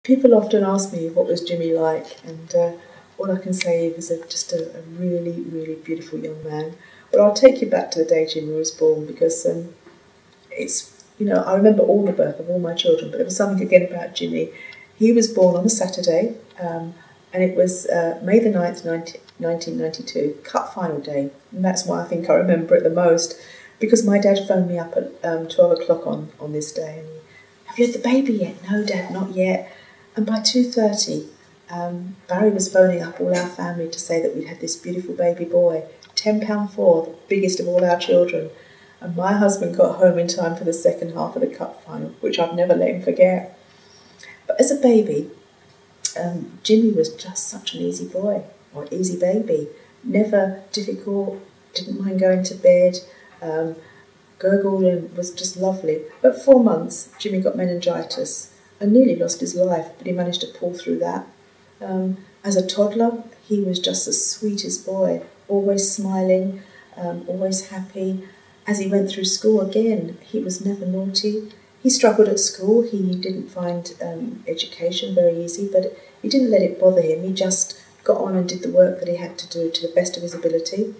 People often ask me what was Jimmy like, and all I can say is just a really, really beautiful young man. But I'll take you back to the day Jimmy was born, because it's, I remember all the birth of all my children, but there was something again about Jimmy. He was born on a Saturday, and it was May the 9th, 1992, cup final day. And that's why I think I remember it the most, because my dad phoned me up at 12 o'clock on this day, and have you had the baby yet? No, Dad, not yet. And by 2:30, Barry was phoning up all our family to say that we'd had this beautiful baby boy, £10.4, the biggest of all our children. And my husband got home in time for the second half of the cup final, which I've never let him forget. But as a baby, Jimmy was just such an easy boy, or easy baby. Never difficult, didn't mind going to bed, gurgled and was just lovely. At 4 months, Jimmy got meningitis and nearly lost his life, but he managed to pull through that. As a toddler, he was just the sweetest boy, always smiling, always happy. As he went through school again, he was never naughty. He struggled at school. He didn't find education very easy, but he didn't let it bother him. He just got on and did the work that he had to do to the best of his ability.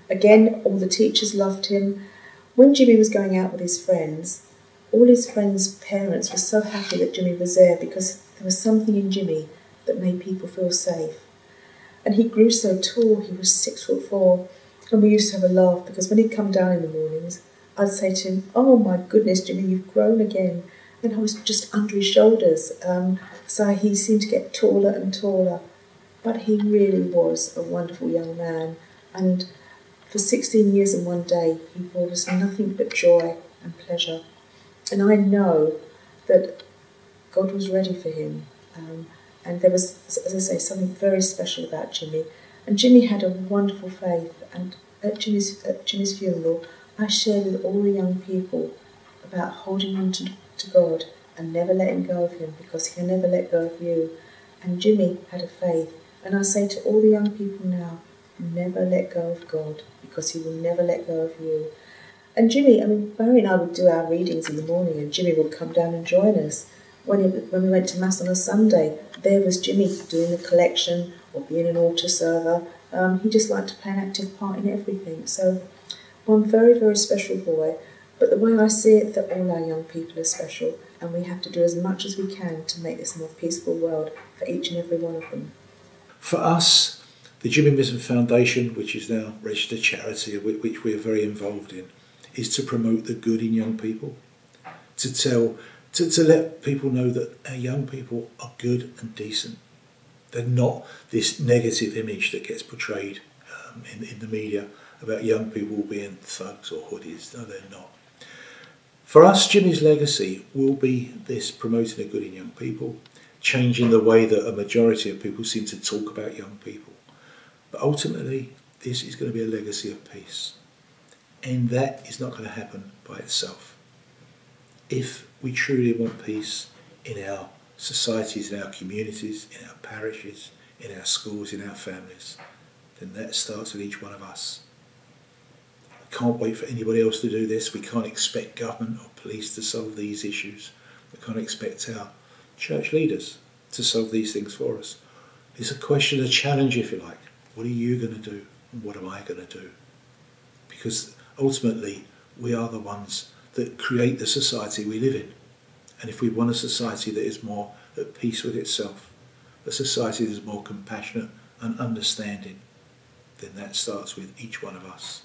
Again, all the teachers loved him. When Jimmy was going out with his friends, all his friends' parents were so happy that Jimmy was there, because there was something in Jimmy that made people feel safe. And he grew so tall, he was 6'4", and we used to have a laugh, because when he'd come down in the mornings, I'd say to him, "Oh my goodness, Jimmy, you've grown again." And I was just under his shoulders, so he seemed to get taller and taller. But he really was a wonderful young man, and for 16 years and one day, he brought us nothing but joy and pleasure. And I know that God was ready for him. And there was, as I say, something very special about Jimmy. And Jimmy had a wonderful faith. And at Jimmy's funeral, I shared with all the young people about holding on to God and never letting go of him, because he'll never let go of you. And Jimmy had a faith. And I say to all the young people now, never let go of God, because he will never let go of you. And Jimmy, Barry and I would do our readings in the morning, and Jimmy would come down and join us. When we went to Mass on a Sunday, there was Jimmy doing the collection or being an altar server. He just liked to play an active part in everything. So one very, very special boy. But the way I see it, that all our young people are special, and we have to do as much as we can to make this a more peaceful world for each and every one of them. For us, the Jimmy Mizen Foundation, which is now a registered charity, which we are very involved in, is to promote the good in young people, to let people know that our young people are good and decent. They're not this negative image that gets portrayed in the media about young people being thugs or hoodies. No, they're not. For us, Jimmy's legacy will be this: promoting the good in young people, changing the way that a majority of people seem to talk about young people. But ultimately, this is going to be a legacy of peace. And that is not going to happen by itself. If we truly want peace in our societies, in our communities, in our parishes, in our schools, in our families, then that starts with each one of us. We can't wait for anybody else to do this. We can't expect government or police to solve these issues. We can't expect our church leaders to solve these things for us. It's a question, a challenge, if you like. What are you going to do, and what am I going to do? Because ultimately, we are the ones that create the society we live in. And if we want a society that is more at peace with itself, a society that is more compassionate and understanding, then that starts with each one of us.